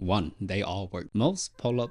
One, they all work. Most pull-up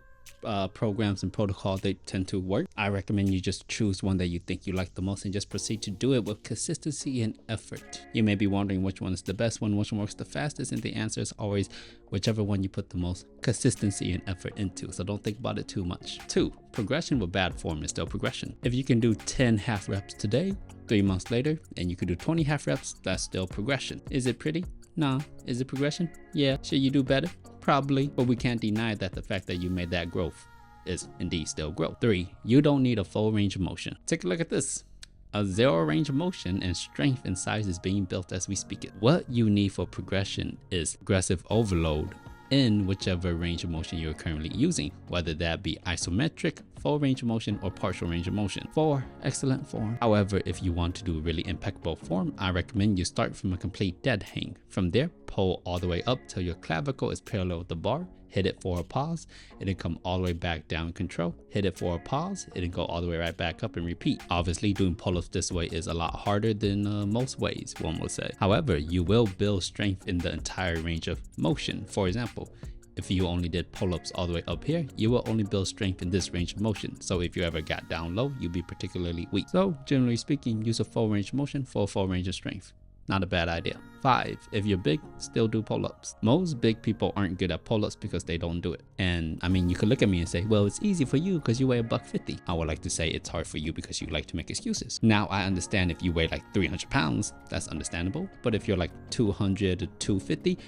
programs and protocols, they tend to work. I recommend you just choose one that you think you like the most and just proceed to do it with consistency and effort. You may be wondering which one is the best one, which one works the fastest, and the answer is always whichever one you put the most consistency and effort into. So don't think about it too much. 2, progression with bad form is still progression. If you can do 10 half reps today, 3 months later, and you could do 20 half reps, that's still progression. Is it pretty? Nah. Is it progression? Yeah. Should you do better? Probably, but we can't deny that the fact that you made that growth is indeed still growth. 3, you don't need a full range of motion. Take a look at this. A 0 range of motion and strength and size is being built as we speak it. What you need for progression is aggressive overload in whichever range of motion you're currently using, whether that be isometric, full range of motion, or partial range of motion. 4, excellent form. However, if you want to do really impeccable form, I recommend you start from a complete dead hang. From there, pull all the way up till your clavicle is parallel with the bar, hit it for a pause, and then come all the way back down in control, hit it for a pause, and then go all the way right back up and repeat. Obviously, doing pull-ups this way is a lot harder than most ways, one will say. However, you will build strength in the entire range of motion. For example, if you only did pull-ups all the way up here, you will only build strength in this range of motion. So if you ever got down low, you'll be particularly weak. So generally speaking, use a full range of motion for a full range of strength. Not a bad idea. 5, if you're big, still do pull-ups. Most big people aren't good at pull-ups because they don't do it. And I mean, you could look at me and say, well, it's easy for you because you weigh $150. I would like to say it's hard for you because you like to make excuses. Now, I understand if you weigh like 300 pounds, that's understandable. But if you're like 200 to 250,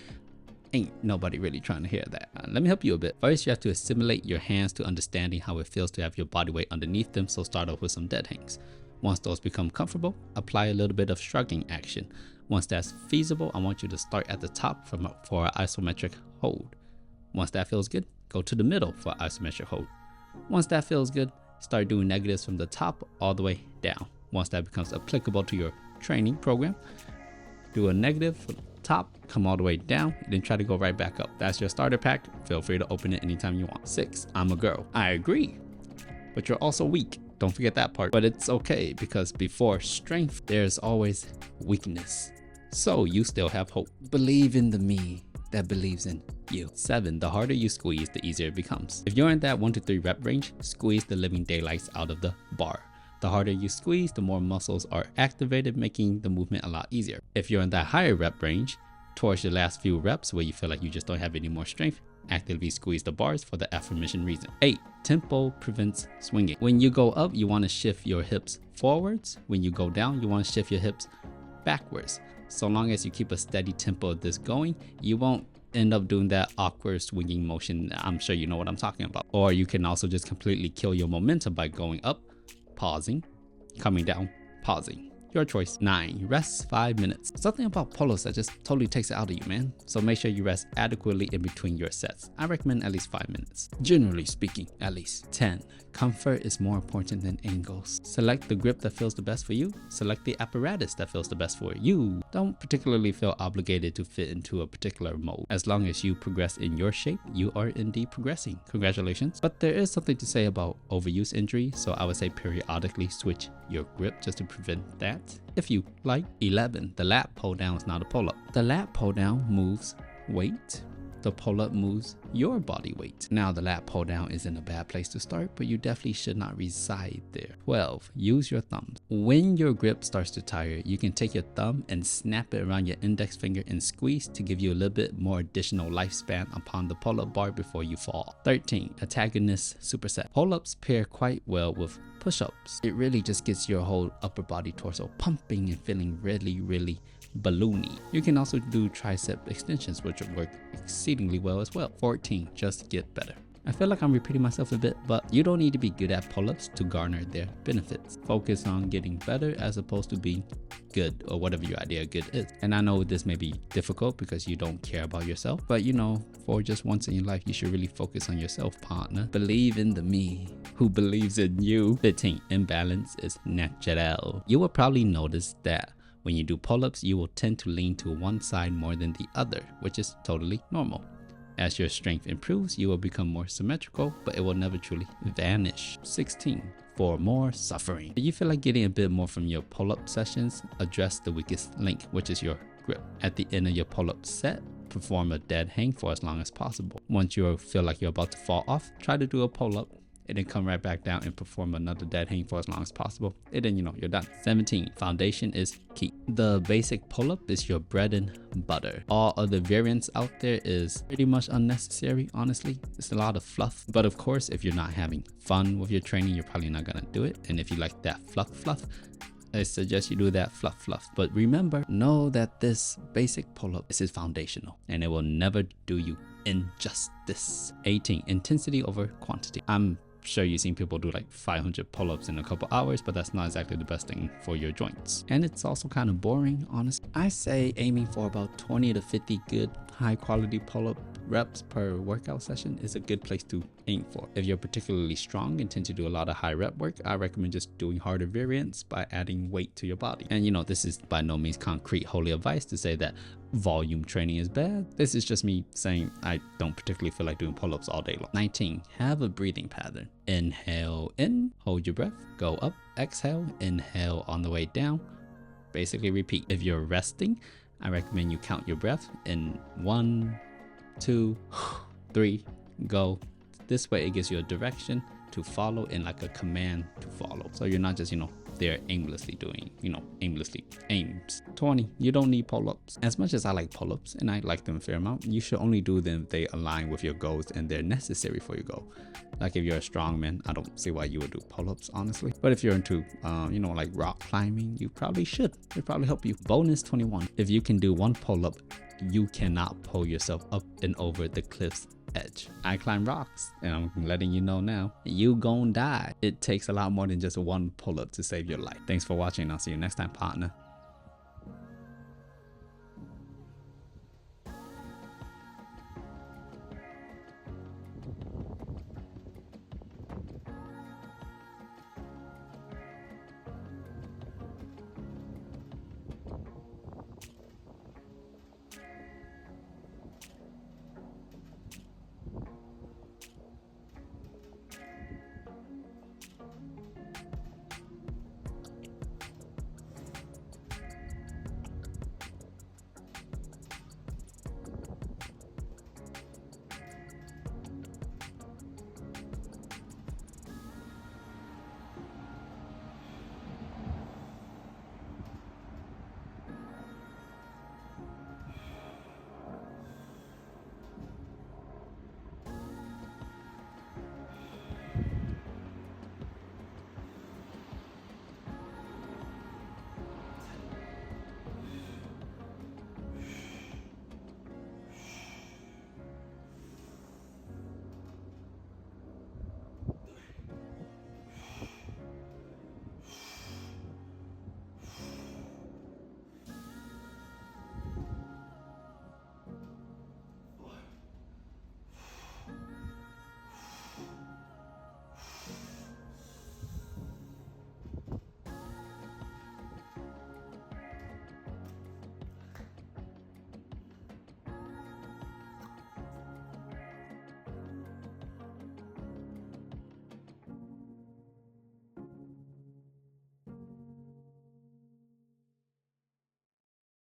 ain't nobody really trying to hear that. Let me help you a bit. First, you have to assimilate your hands to understanding how it feels to have your body weight underneath them. So start off with some dead hangs. Once those become comfortable, apply a little bit of shrugging action. Once that's feasible, I want you to start at the top for an isometric hold. Once that feels good, go to the middle for isometric hold. Once that feels good, start doing negatives from the top all the way down. Once that becomes applicable to your training program, do a negative from the top, come all the way down, and then try to go right back up. That's your starter pack. Feel free to open it anytime you want. 6, I'm a girl. I agree, but you're also weak. Don't forget that part. But it's okay, because before strength, there's always weakness. So you still have hope. Believe in the me that believes in you. 7, the harder you squeeze, the easier it becomes. If you're in that 1 to 3 rep range, squeeze the living daylights out of the bar. The harder you squeeze, the more muscles are activated, making the movement a lot easier. If you're in that higher rep range, towards your last few reps where you feel like you just don't have any more strength, actively squeeze the bars for the aforementioned reason. 8, tempo prevents swinging. When you go up, you want to shift your hips forwards. When you go down, you want to shift your hips backwards. So long as you keep a steady tempo of this going, you won't end up doing that awkward swinging motion. I'm sure you know what I'm talking about. Or you can also just completely kill your momentum by going up, pausing, coming down, pausing. Your choice. 9, rest 5 minutes. Something about pull-ups that just totally takes it out of you, man. So make sure you rest adequately in between your sets. I recommend at least 5 minutes. Generally speaking, at least. 10, comfort is more important than angles. Select the grip that feels the best for you. Select the apparatus that feels the best for you. Don't particularly feel obligated to fit into a particular mold. As long as you progress in your shape, you are indeed progressing. Congratulations. But there is something to say about overuse injury, so I would say periodically switch your grip just to prevent that, if you like. 11, the lat pull down is not a pull-up. The lat pull down moves weight. The pull-up moves your body weight. Now, the lat pull down isn't a bad place to start, but you definitely should not reside there. 12, use your thumbs. When your grip starts to tire, you can take your thumb and snap it around your index finger and squeeze to give you a little bit more additional lifespan upon the pull-up bar before you fall. 13, antagonist superset. Pull-ups pair quite well with push-ups. It really just gets your whole upper body torso pumping and feeling really balloony. You can also do tricep extensions, which work exceedingly well as well. 14, just get better. I feel like I'm repeating myself a bit, but you don't need to be good at pull-ups to garner their benefits. Focus on getting better as opposed to being good, or whatever your idea of good is. And I know this may be difficult because you don't care about yourself, but you know, for just once in your life, you should really focus on yourself, partner. Believe in the me who believes in you. 15, imbalance is natural. You will probably notice that when you do pull-ups, you will tend to lean to one side more than the other, which is totally normal. As your strength improves, you will become more symmetrical, but it will never truly vanish. 16, for more suffering. If you feel like getting a bit more from your pull-up sessions, address the weakest link, which is your grip. At the end of your pull-up set, perform a dead hang for as long as possible. Once you feel like you're about to fall off, try to do a pull-up and then come right back down and perform another dead hang for as long as possible. And then you're done. 17. Foundation is key. The basic pull-up is your bread and butter. All other variants out there is pretty much unnecessary, honestly. It's a lot of fluff. But of course, if you're not having fun with your training, you're probably not gonna do it. And if you like that fluff, I suggest you do that fluff. But remember, know that this basic pull-up is foundational and it will never do you injustice. 18. Intensity over quantity. I'm sure you've seen people do like 500 pull-ups in a couple hours, but that's not exactly the best thing for your joints. And it's also kind of boring, honestly. I say aiming for about 20 to 50 good high quality pull-up reps per workout session is a good place to aim for. If you're particularly strong and tend to do a lot of high rep work, I recommend just doing harder variants by adding weight to your body. And this is by no means concrete holy advice to say that volume training is bad. This is just me saying I don't particularly feel like doing pull-ups all day long. 19. Have a breathing pattern. Inhale in, hold your breath, go up, exhale, inhale on the way down. Basically repeat. If you're resting, I recommend you count your breath in 1, 2, 3, go. This way it gives you a direction to follow and like a command to follow. So you're not just, there aimlessly doing, aimlessly aims. 20. You don't need pull-ups. As much as I like pull-ups and I like them a fair amount, you should only do them if they align with your goals and they're necessary for your goal. Like if you're a strong man, I don't see why you would do pull-ups, honestly. But if you're into, like rock climbing, you probably should. It'd probably help you. Bonus 21. If you can do one pull-up, you cannot pull yourself up and over the cliff's edge. I climb rocks and I'm letting you know now, you gon' die. It takes a lot more than just one pull-up to save your life. Thanks for watching. I'll see you next time, partner.